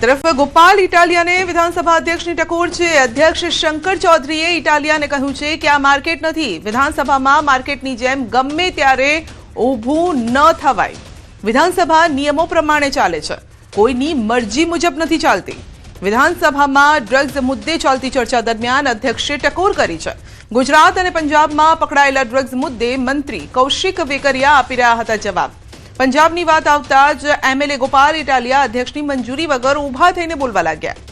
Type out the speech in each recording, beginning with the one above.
तरफ गोपाल इटालियाने विधानसभा अध्यक्ष ની ટકોર છે। અધ્યક્ષ શંકર ચૌધરીએ ઇટાલિયાને કહ્યું છે કે આ માર્કેટ નથી, વિધાનસભામાં માર્કેટની જેમ ગમે ત્યારે ઊભું ન થવાય। વિધાનસભા નિયમો પ્રમાણે ચાલે છે, કોઈની મરજી મુજબ નથી ચાલતી। વિધાનસભામાં ડ્રગ્સ મુદ્દે ચાલતી ચર્ચા દરમિયાન અધ્યક્ષે ટકોર કરી છે। ગુજરાત અને પંજાબમાં પકડાયેલા ડ્રગ્સ મુદ્દે મંત્રી કૌશિક વેકરિયા આપી રહ્યા હતા જવાબ। પંજાબની વાત આવતા જ એમએલએ ગોપાલ ઇટાલિયા અધ્યક્ષની મંજૂરી વગર ઊભા થઈને બોલવા લાગ્યા।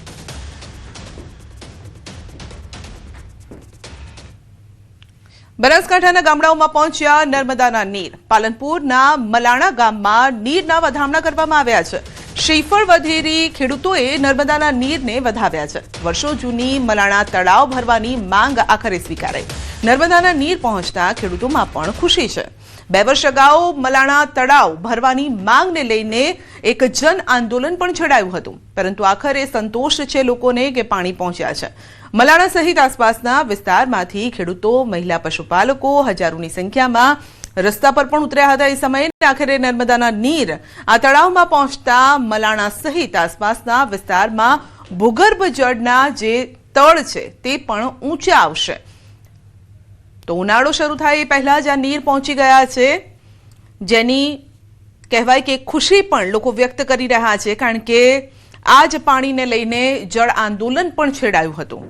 બનાસકાંઠાના ગામડાઓમાં પહોંચ્યા નર્મદાના નીર। પાલનપુરના મલાણા ગામમાં નીરના વધામણા કરવામાં આવ્યા છે। શ્રીફળ વધેરી ખેડૂતોએ નર્મદાના નીરને વધાવ્યા છે। વર્ષો જૂની મલાણા તળાવ ભરવાની માંગ આખરે સ્વીકારાઈ। નર્મદાના નીર પહોંચતા ખેડૂતોમાં પણ ખુશી છે। 2 વર્ષ અગાઉ મલાણા તળાવ ભરવાની માંગને લઈને એક જન આંદોલન પણ છેડાયું હતું, પરંતુ આખરે સંતોષ છે લોકોને કે પાણી પહોંચ્યા છે। મલાણા સહિત આસપાસના વિસ્તારમાંથી ખેડૂતો, મહિલા પશુપાલકો હજારોની સંખ્યામાં રસ્તા પર પણ ઉતર્યા હતા। એ સમયે આખરે નર્મદાના નીર આ તળાવમાં પહોંચતા મલાણા સહિત આસપાસના વિસ્તારમાં ભૂગર્ભ જળના જે તળ છે તે પણ ઊંચા આવશે। તો ઉનાળો શરૂ થાય એ પહેલા જ આ નીર પહોંચી ગયા છે, જેની કહેવાય કે ખુશી પણ લોકો વ્યક્ત કરી રહ્યા છે, કારણ કે આ જ પાણીને લઈને જળ આંદોલન પણ છેડાયું હતું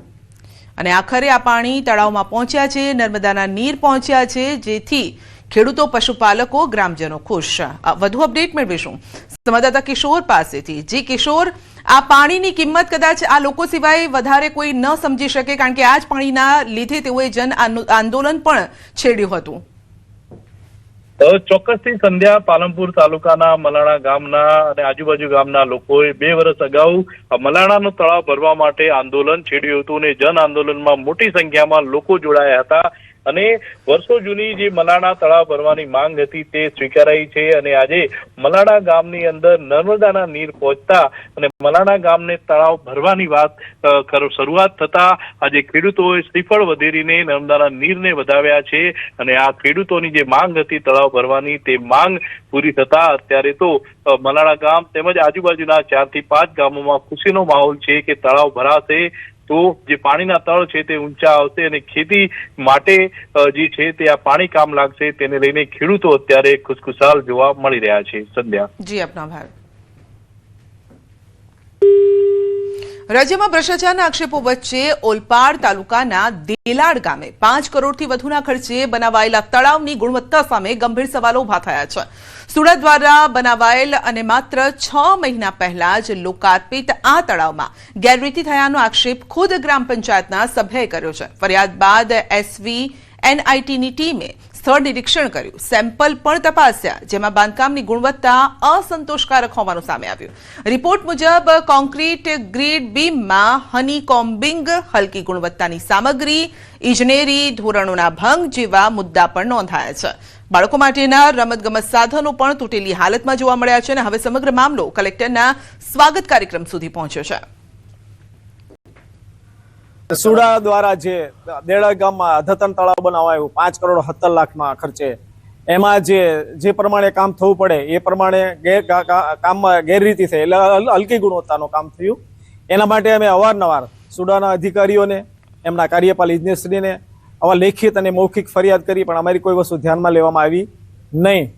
અને આખરે આ પાણી તળાવમાં પહોંચ્યા છે, નર્મદાના નીર પહોંચ્યા છે, જેથી ખેડૂતો, પશુપાલકો, ગ્રામજનો ખુશ। વધુ અપડેટ મેળવીશું સંવાદદાતા કિશોર પાસેથી। જી કિશોર, આ પાણીની કિંમત કદાચ આ લોકો સિવાય વધારે કોઈ ન સમજી શકે, કારણ કે આ જ પાણીના લીધે તેઓએ જન આંદોલન પણ છેડ્યું હતું। ચોક્કસથી સંધ્યા, પાલનપુર તાલુકાના મલાણા ગામના અને આજુબાજુ ગામના લોકોએ 2 વર્ષ અગાઉ મલાણાનો તળાવ ભરવા માટે આંદોલન છેડ્યું હતું અને જન આંદોલનમાં મોટી સંખ્યામાં લોકો જોડાયા હતા અને વર્ષો જૂની જે મલાણા તળાવ ભરવાની માંગ હતી તે સ્વીકારાઈ છે અને આજે મલાણા ગામની અંદર નર્મદાના નીર પહોંચતા અને મલાણા ગામને તળાવ ભરવાની વાત શરૂઆત થતા આજે ખેડૂતોએ શ્રીફળ વધેરીને નર્મદાના નીરને વધાવ્યા છે અને આ ખેડૂતોની જે માંગ હતી તળાવ ભરવાની તે માંગ પૂરી થતા અત્યારે તો મલાણા ગામ તેમજ આજુબાજુના 4 થી 5 ગામોમાં ખુશીનો માહોલ છે કે તળાવ ભરાશે તો જે પાણીના તળ છે તે ઊંચા આવશે અને ખેતી માટે જે છે તે આ પાણી કામ લાગશે, તેને લઈને ખેડૂતો અત્યારે ખુશખુશાલ જોવા મળી રહ્યા છે। સંધ્યા જી, આપનો આભાર। રાજ્યમાં ભ્રષ્ટાચારના આક્ષેપો વચ્ચે ઓલપાડ તાલુકાના દેલાડ ગામે 5 કરોડથી વધુના ખર્ચે બનાવાયેલા તળાવની ગુણવત્તા સામે ગંભીર સવાલો ઉભા થયા છે। સુરત દ્વારા બનાવાયેલ અને માત્ર 6 મહિના પહેલા જ લોકાર્પિત આ તળાવમાં ગેરરીતિ થયાનો આક્ષેપ ખુદ ગ્રામ પંચાયતના સભ્યએ કર્યો છે। ફરિયાદ બાદ SVNITની ટીમે સ્થળ નિરીક્ષણ કર્યું, સેમ્પલ પણ તપાસ્યા, જેમાં બાંધકામની ગુણવત્તા અસંતોષકારક હોવાનું સામે આવ્યું। રિપોર્ટ મુજબ કોન્ક્રીટ ગ્રીડ બીમમાં હની કોમ્બિંગ, હલકી ગુણવત્તાની સામગ્રી, ઇજનેરી ધોરણોના ભંગ જેવા મુદ્દા પણ નોંધાયા છે। બાળકો માટેના રમતગમત સાધનો પણ તૂટેલી હાલતમાં જોવા મળ્યા છે અને હવે સમગ્ર મામલો કલેક્ટરના સ્વાગત કાર્યક્રમ સુધી પહોંચ્યો છે। સુડા દ્વારા જે દેડા ગામમાં અદ્યતન તળાવ બનાવાયું 5 કરોડ 70 લાખમાં ખર્ચે, એમાં જે પ્રમાણે કામ થવું પડે એ પ્રમાણે કામમાં ગેરરીતિ થઈ, એટલે હલકી ગુણવત્તાનું કામ થયું। એના માટે અમે અવારનવાર સુડાના અધિકારીઓને, એમના કાર્યપાલ ઇજનેરશ્રીને આવા લેખિત અને મૌખિક ફરિયાદ કરી, પણ અમારી કોઈ વસ્તુ ધ્યાનમાં લેવામાં આવી નહીં।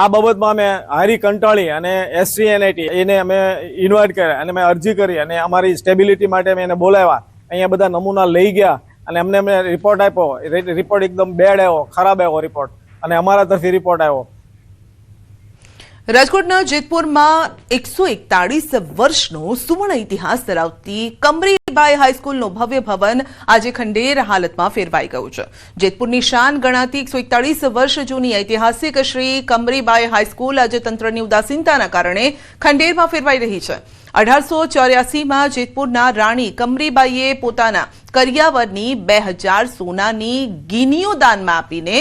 આ બાબતમાં અમે હારી કંટાળી અને SVNIT એને અમે ઇન્વાઇટ કર્યા અને મેં અરજી કરી અને અમારી સ્ટેબિલિટી માટે અમે એને બોલાવ્યા। અહીંયા બધા નમૂના લઈ ગયા અને અમને રિપોર્ટ આપ્યો। રિપોર્ટ એકદમ બેડ આવ્યો, ખરાબ આવ્યો રિપોર્ટ, અને અમારા તરફી રિપોર્ટ આવ્યો। રાજકોટના જેતપુરમાં 141 વર્ષનો સુવર્ણ ઇતિહાસ ધરાવતી કમરીબાઈ હાઈસ્કૂલનો ભવ્ય ભવન આજે ખંડેર હાલતમાં ફેરવાઈ ગયું છે। જેતપુરની શાન ગણાતી 141 વર્ષ જૂની ઐતિહાસિક શ્રી કમરીબાઈ હાઈસ્કૂલ આજે તંત્રની ઉદાસીનતાના કારણે ખંડેરમાં ફેરવાઈ રહી છે। 1884માં જેતપુરના રાણી કમરીબાઈએ પોતાના કરિયાવરની 2000 સોનાની ગીનીઓ દાનમાં આપીને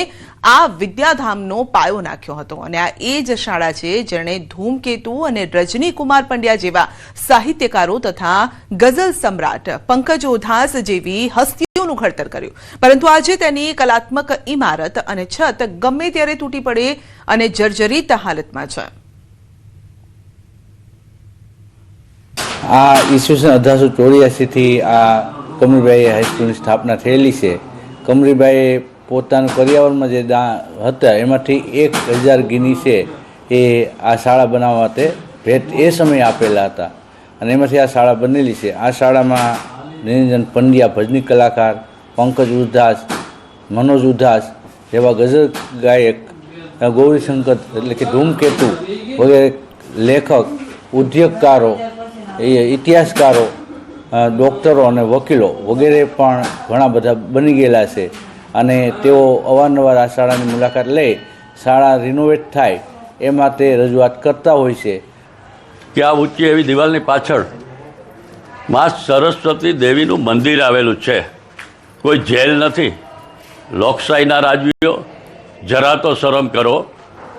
આ વિદ્યાધામનો પાયો નાખ્યો હતો અને આ એ જ શાળા છે જેણે ધૂમકેતુ અને રજની કુમાર પંડ્યા જેવા સાહિત્યકારો તથા ગઝલ સમ્રાટ પંકજ ઓધાસ જેવી હસ્તીઓનું ઘડતર કર્યું, પરંતુ આજે તેની કલાત્મક ઇમારત અને છત ગમે ત્યારે તૂટી પડે અને જર્જરિત હાલતમાં છે। આ ઈસવીસન 1884થી આ કમરીબાઈ હાઈસ્કૂલની સ્થાપના થયેલી છે. કમરીબાઈએ પોતાના કરિયાવરમાં જે હતા એમાંથી 1000 ગિની છે એ આ શાળા બનાવવા માટે ભેટ એ સમયે આપેલા હતા અને એમાંથી આ શાળા બનેલી છે. આ શાળામાં નિરંજન પંડ્યા ભજની કલાકાર, પંકજ ઉધાસ, મનોજ ઉધાસ જેવા ગઝલ ગાયક, ગૌરીશંકર એટલે કે ધૂમકેતુ વગેરે લેખક, ઉદ્યોગકારો, ઇતિહાસકારો, ડૉક્ટરો અને વકીલો વગેરે પણ ઘણા બધા બની ગયેલા છે અને તેઓ અવારનવાર આ શાળાની મુલાકાત લઈ શાળા રિનોવેટ થાય એ માટે રજૂઆત કરતા હોય છે. કે આ ઊંચી એવી દિવાલની પાછળ મા સરસ્વતી દેવીનું મંદિર આવેલું છે. કોઈ જેલ નથી. લોકશાહીના રાજવીઓ, જરા તો શરમ કરો.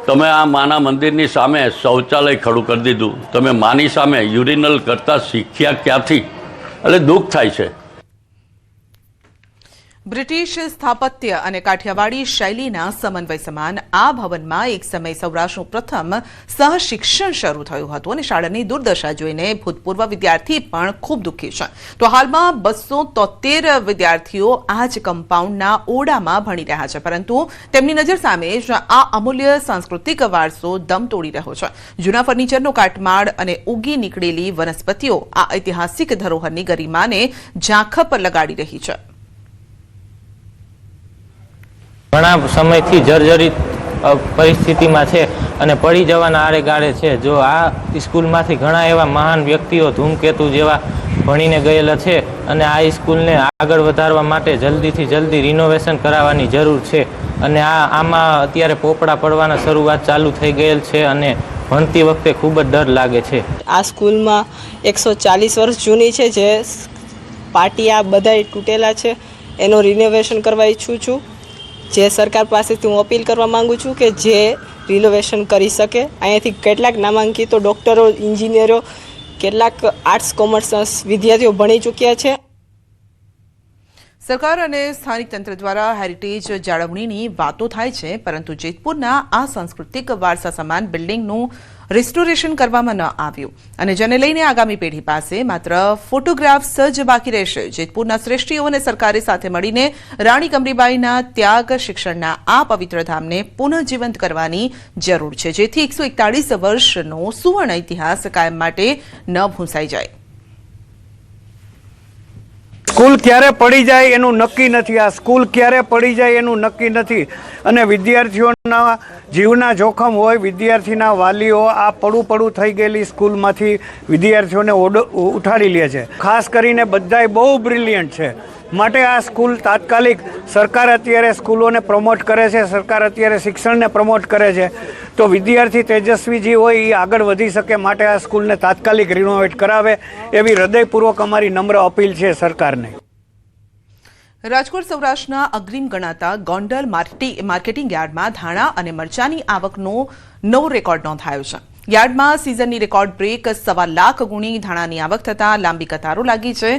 તમે આ માના મંદિરની સામે શૌચાલય ખડું કરી દીધું. તમે માની સામે યુરિનલ કરતાં શીખ્યા ક્યાંથી? એટલે દુઃખ થાય છે. બ્રિટિશ સ્થાપત્ય અને કાઠિયાવાડી શૈલીના સમન્વય સમાન આ ભવનમાં એક સમય સૌરાષ્ટ્રનું પ્રથમ સહશિક્ષણ શરૂ થયું હતું અને શાળાની દુર્દશા જોઈને ભૂતપૂર્વ વિદ્યાર્થી પણ ખૂબ દુઃખી છે. તો હાલમાં 273 વિદ્યાર્થીઓ આ જ કમ્પાઉન્ડના ઓરડામાં ભણી રહ્યા છે, પરંતુ તેમની નજર સામે જ આ અમૂલ્ય સાંસ્કૃતિક વારસો દમ તોડી રહ્યો છે. જૂના ફર્નિચરનો કાટમાળ અને ઉગી નીકળેલી વનસ્પતિઓ આ ઐતિહાસિક ધરોહરની ગરિમાને ઝાંખપ લગાડી રહી છે. ઘણા સમયથી જર્જરિત પરિસ્થિતિમાં છે અને પડી જવાના આરે ગાળે છે. જો આ સ્કૂલમાંથી ઘણા એવા મહાન વ્યક્તિઓ ધૂમકેતુ જેવા ભણીને ગયેલા છે અને આ સ્કૂલને આગળ વધારવા માટે જલ્દીથી જલ્દી રિનોવેશન કરાવવાની જરૂર છે અને આમાં અત્યારે પોપડા પડવાના શરૂઆત ચાલુ થઈ ગયેલ છે અને ભણતી વખતે ખૂબ જ ડર લાગે છે. આ સ્કૂલમાં 140 વર્ષ જૂની છે, જે પાટિયા બધાય તૂટેલા છે, એનું રિનોવેશન કરવા ઈચ્છું છું. જે સરકાર પાસેથી હું અપીલ કરવા માંગુ છું કે જે રિનોવેશન કરી શકે. અહીંયાથી કેટલાક નામાંકિતો ડૉક્ટરો, એન્જિનિયરો, કેટલાક આર્ટ્સ કોમર્સના વિદ્યાર્થીઓ ભણી ચૂક્યા છે. સરકાર અને સ્થાનિક તંત્ર દ્વારા હેરિટેજ જાળવણીની વાતો થાય છે, પરંતુ જેતપુરના આ સાંસ્કૃતિક વારસા સમાન બિલ્ડિંગનું રિસ્ટોરેશન કરવામાં ન આવ્યું અને જેને લઈને આગામી પેઢી પાસે માત્ર ફોટોગ્રાફ્સ જ બાકી રહેશે. જેતપુરના શ્રેષ્ઠીઓ અને સરકારે સાથે મળીને રાણી કમરીબાઈના ત્યાગ શિક્ષણના આ પવિત્ર ધામને પુનઃજીવંત કરવાની જરૂર છે, જેથી 141 વર્ષનો સુવર્ણ ઇતિહાસ કાયમ માટે ન ભૂંસાઈ જાય. સ્કૂલ ક્યારે પડી જાય એનું નક્કી નથી. આ સ્કૂલ ક્યારે પડી જાય એનું નક્કી નથી અને વિદ્યાર્થીઓના જીવના જોખમ હોય. વિદ્યાર્થીના વાલીઓ આ પડું થઈ ગયેલી સ્કૂલમાંથી વિદ્યાર્થીઓને ઉઠાડી લે છે. ખાસ કરીને બધાય બહુ બ્રિલિયન્ટ છે, માટે આ સ્કૂલ તાત્કાલિક, સરકાર અત્યારે સ્કૂલોને પ્રમોટ કરે છે, સરકાર અત્યારે શિક્ષણને પ્રમોટ કરે છે, તો વિદ્યાર્થી તેજસ્વી જે હોય એ આગળ વધી શકે, માટે આ સ્કૂલને તાત્કાલિક રિનોવેટ કરાવે એવી હૃદયપૂર્વક અમારી નમ્ર અપીલ છે સરકારને. રાજકોટ સૌરાષ્ટ્રના અગ્રીમ ગણાતા ગોંડલ માર્કેટિંગ યાર્ડમાં ધાણા અને મરચાની આવકનો નવો રેકોર્ડ નોંધાયો છે. યાર્ડમાં સિઝનની રેકોર્ડ બ્રેક 1.25 લાખ ગુણી ધાણાની આવક થતાં લાંબી કતારો લાગી છે.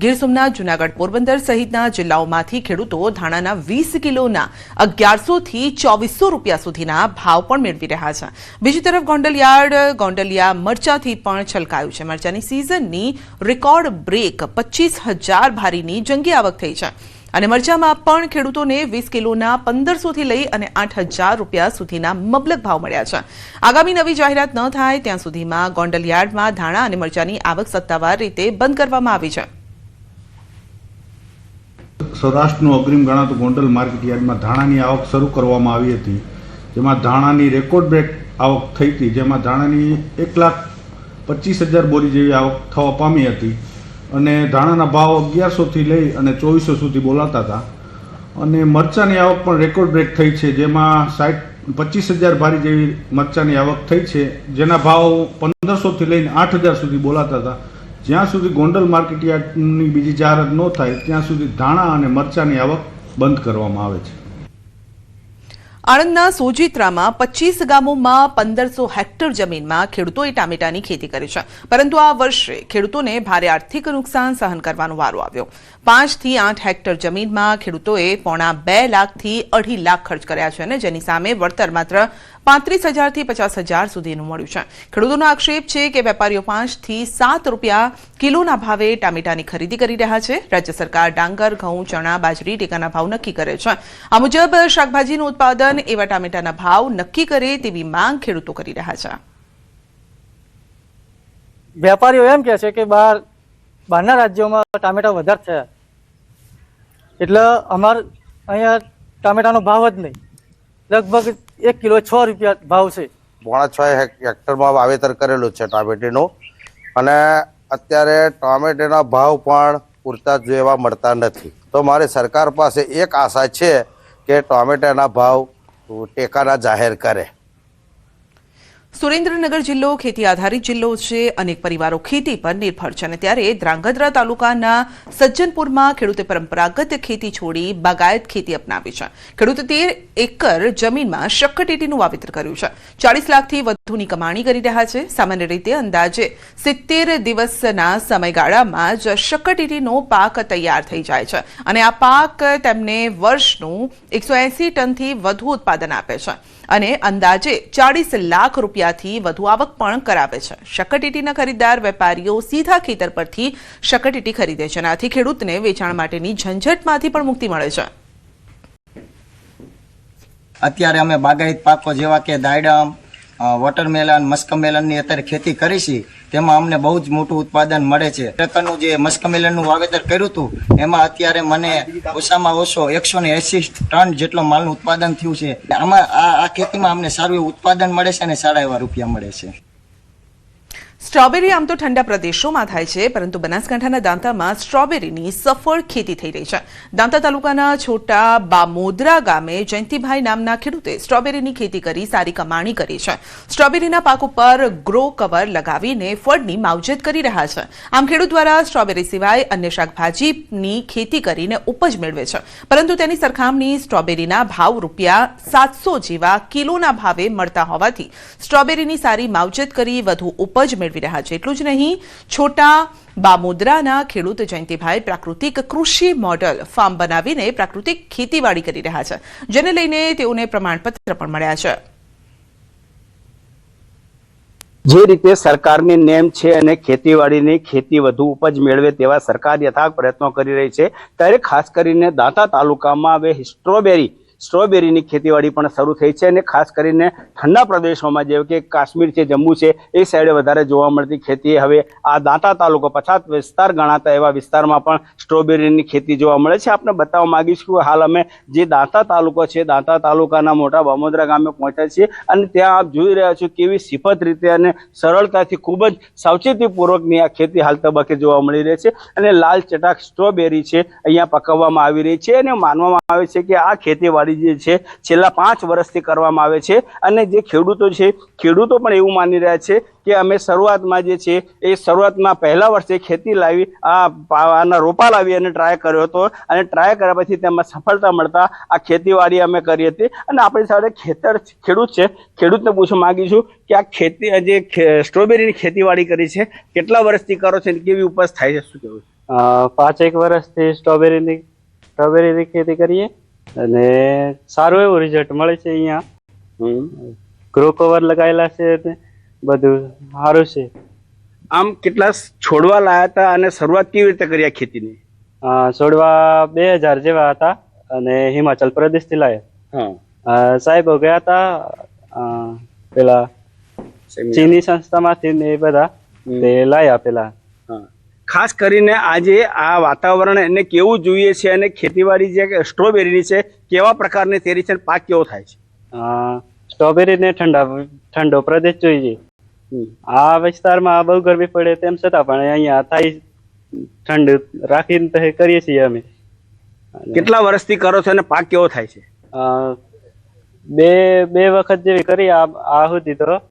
ગીર સોમનાથ, જૂનાગઢ, પોરબંદર સહિતના જિલ્લાઓમાંથી ખેડૂતો ધાણાના 20 કિલોના 1100 થી 2400 રૂપિયા સુધીના ભાવ પણ મેળવી રહ્યા છે. બીજી તરફ ગોંડલ યાર્ડ ગોંડલિયા મરચાથી પણ છલકાયું છે. મરચાની સિઝનની રેકોર્ડ બ્રેક 25,000 ભારીની જંગી આવક થઈ છે અને મરચામાં પણ ખેડૂતોને 20 કિલોના 1500 થી લઈ અને 8,000 રૂપિયા સુધીના મબલક ભાવ મળ્યા છે. આગામી નવી જાહેરાત ન થાય ત્યાં સુધીમાં ગોંડલ યાર્ડમાં ધાણા અને મરચાની આવક સત્તાવાર રીતે બંધ કરવામાં આવી છે. સૌરાષ્ટ્રનું અગ્રીમ ગણાતું ગોંડલ માર્કેટ યાર્ડમાં ધાણાની આવક શરૂ કરવામાં આવી હતી, જેમાં ધાણાની રેકોર્ડ બ્રેક આવક થઈ હતી, જેમાં ધાણાની 1,25,000 બોરી જેવી આવક થવા પામી હતી અને ધાણાના ભાવ 1100 થી લઈ અને 2400 સુધી બોલાતા હતા અને મરચાની આવક પણ રેકોર્ડ બ્રેક થઈ છે, જેમાં 25,000 ભારી જેવી મરચાની આવક થઈ છે, જેના ભાવ 1500 થી લઈને 8,000 સુધી બોલાતા હતા. જ્યાં સુધી ગોંડલ માર્કેટ યાર્ડની બીજી જાહેરાત ન થાય ત્યાં સુધી ધાણા અને મરચાની આવક બંધ કરવામાં આવે છે. આણંદના સોજિત્રામાં 25 ગામોમાં 1500 હેક્ટર જમીનમાં ખેડૂતોએ ટામેટાની ખેતી કરી છે, પરંતુ આ વર્ષે ખેડૂતોને ભારે આર્થિક નુકસાન સહન કરવાનો વારો આવ્યો. 5 થી 8 હેક્ટર જમીનમાં ખેડૂતોએ 2.5 લાખથી 2.5 લાખ ખર્ચ કર્યા છે અને જેની સામે વળતર માત્ર 35,000 થી 50,000 સુધીનું મળ્યું છે. ખેડૂતોનો આક્ષેપ છે કે વેપારીઓ 5 થી 7 રૂપિયા કિલોના ભાવે ટામેટાની ખરીદી કરી રહ્યા છે. રાજ્ય સરકાર ડાંગર, ઘઉં, ચણા, બાજરી ટેકાના ભાવ નક્કી કરે છે. આ મુજબ શાકભાજીનું ઉત્પાદન એવા ટામેટાના ભાવ નક્કી કરે તેવી માંગ ખેડૂતો કરી રહ્યા છે. વેપારીઓ એમ કહે છે કે બહારના રાજ્યોમાં ટામેટા વધારે થયા, એટલે અમારે અહીંયા ટામેટાનો ભાવ જ નહીં. લગભગ 1 કિલો 6 રૂપિયા ભાવ છે. 6.5 હેક્ટરમાં વાવેતર કરેલું છે ટામેટીનું, અને અત્યારે ટામેટીના ભાવ પણ પૂરતા જેવા મળતા નથી. તો મારે સરકાર પાસે એક આશા છે કે ટામેટાના ભાવ ટેકાના જાહેર કરે. સુરેન્દ્રનગર જિલ્લો ખેતી આધારિત જિલ્લો છે. અનેક પરિવારો ખેતી પર નિર્ભર છે અને ત્યારે ધ્રાંગધ્રા તાલુકાના સજ્જનપુરમાં ખેડૂતે પરંપરાગત ખેતી છોડી બાગાયત ખેતી અપનાવી છે. ખેડૂતે 13 એકર જમીનમાં શક્કરટેટીનું વાવેતર કર્યું છે. 40 લાખથી વધુની કમાણી કરી રહ્યા છે. સામાન્ય રીતે અંદાજે 70 દિવસના સમયગાળામાં જ શક્કરટેટીનો પાક તૈયાર થઈ જાય છે અને આ પાક તેમને વર્ષનું 180 ટનથી વધુ ઉત્પાદન આપે છે અને અંદાજે 40 લાખ રૂપિયાથી વધુ આવક પણ કરાવે છે. શક્કરટેટીના ખરીદદાર વેપારીઓ સીધા ખેતર પરથી શક્કરટેટી ખરીદે છે. આથી ખેડૂતને વેચાણ માટેની ઝંઝટમાંથી પણ મુક્તિ મળે છે. અત્યારે અમે બાગાયત પાકો જેવા કે દાયડમ, વોટરમેલન, મસ્કમેલનની અત્યારે ખેતી કરી છે. તેમાં અમને બહુ જ મોટું ઉત્પાદન મળે છે. પ્રકારનું જે મસ્કમેલનનું વાવેતર કર્યું હતું એમાં અત્યારે મને ઓછામાં ઓછો 180 ટન જેટલો માલનું ઉત્પાદન થયું છે. આમાં આ ખેતીમાં અમને સારું એવું ઉત્પાદન મળે છે અને સારા એવા રૂપિયા મળે છે. સ્ટ્રોબેરી આમ તો ઠંડા પ્રદેશોમાં થાય છે, પરંતુ બનાસકાંઠાના દાંતામાં સ્ટ્રોબેરીની સફળ ખેતી થઈ રહી છે. દાંતા તાલુકાના છોટા બામોદરા ગામે જયંતિભાઈ નામના ખેડૂતે સ્ટ્રોબેરીની ખેતી કરી સારી કમાણી કરી છે. સ્ટ્રોબેરીના પાક ઉપર ગ્રો કવર લગાવીને ફળની માવજત કરી રહ્યા છે. આમ ખેડૂત દ્વારા સ્ટ્રોબેરી સિવાય અન્ય શાકભાજીની ખેતી કરીને ઉપજ મેળવે છે, પરંતુ તેની સરખામણી સ્ટ્રોબેરીના ભાવ ₹700 જેવા કિલોના ભાવે મળતા હોવાથી સ્ટ્રોબેરીની સારી માવજત કરી વધુ ઉપજ મેળવી રહ્યા છે. એટલું જ નહીં, છોટા બામોદરાના ખેડૂત જયંતિભાઈ પ્રાકૃતિક કૃષિ મોડલ ફાર્મ બનાવીને પ્રાકૃતિક ખેતીવાડી કરી રહ્યા છે, જેને લઈને તેઓને પ્રમાણપત્ર પણ મળ્યા છે. જે રીતે સરકારની નેમ છે અને ખેતીવાડીની ખેતી વધુ ઉપજ મેળવે તેવા સરકાર યથાર્થ પ્રયત્નો કરી રહી છે, ત્યારે ખાસ કરીને દાંતા તાલુકામાં હવે સ્ટ્રોબેરીની ખેતીવાડી પણ શરૂ થઈ છે. અને ખાસ કરીને ઠંડા પ્રદેશોમાં જેવું કે કાશ્મીર છે, જમ્મુ છે, એ સાઈડે વધારે જોવા મળતી ખેતી હવે આ દાંતા તાલુકો પછાત વિસ્તાર ગણાતા એવા વિસ્તારમાં પણ સ્ટ્રોબેરીની ખેતી જોવા મળે છે. આપણે બતાવવા માંગીશું હાલ અમે જે દાંતા તાલુકો છે, દાંતા તાલુકાના મોટા બામોદરા ગામે પહોંચ્યા છીએ અને ત્યાં આપ જોઈ રહ્યા છો કેવી સિફત રીતે અને સરળતાથી ખૂબ જ સાવચેતીપૂર્વકની આ ખેતી હાલ તબક્કે જોવા મળી રહી છે. અને લાલ ચટાક સ્ટ્રોબેરી છે અહીંયા પકવવામાં આવી રહી છે અને માનવામાં આવે છે કે આ ખેતીવાડી જે છે છેલ્લા 5 વર્ષથી કરવામાં આવે છે. અને જે ખેડૂતો પણ એવું માની રહ્યા છે કે અમે શરૂઆતમાં જે છે એ શરૂઆતમાં પહેલા વર્ષે ખેતી લાવી આના રોપા લાવી અને ટ્રાય કર્યો હતો અને ટ્રાય કર્યા પછી તેમાં સફળતા મળતા આ ખેતીવાડી અમે કરી હતી. અને આપણી સાથે ખેડૂત છે, ખેડૂતને પૂછવા માંગીશું કે આ ખેતી જે સ્ટ્રોબેરીની ખેતીવાડી કરી છે કેટલા વર્ષથી કરો છો અને કેવી ઉપજ થાય છે, શું કહેવું? 5-1 વર્ષથી સ્ટ્રોબેરીની ખેતી કરીએ અને સારું એવું રિઝલ્ટ મળે છે. અહીંયા ગ્રો કવર લગાવેલા છે, બધું સારું છે. આમ કેટલા છોડવા લાયા હતા અને શરૂઆત કેવી રીતે કરી આ ખેતીની? છોડવા 2000 જેવા હતા અને હિમાચલ પ્રદેશથી લાયા. સાહેબો ગયા હતા પેલા ચીની સંસ્થામાંથી ને એ બધા તે લાયા પેલા. ખાસ કરીને આજે આ વાતાવરણ એને કેવું જોઈએ છે અને ખેતીવાડી જે સ્ટ્રોબેરીની છે કેવા પ્રકારની તેરી છે, પાક કેવો થાય છે? સ્ટ્રોબેરીને ઠંડો પ્રદેશ જોઈએ. આ વિસ્તારમાં બહુ ગરમી પડે તેમ છતાં પણ અહીંયા થાય ઠંડ રાખીને કરીએ છીએ અમે. કેટલા વર્ષથી કરો છો અને પાક કેવો થાય છે? બે વખત જેવી કરી આ સુધી તો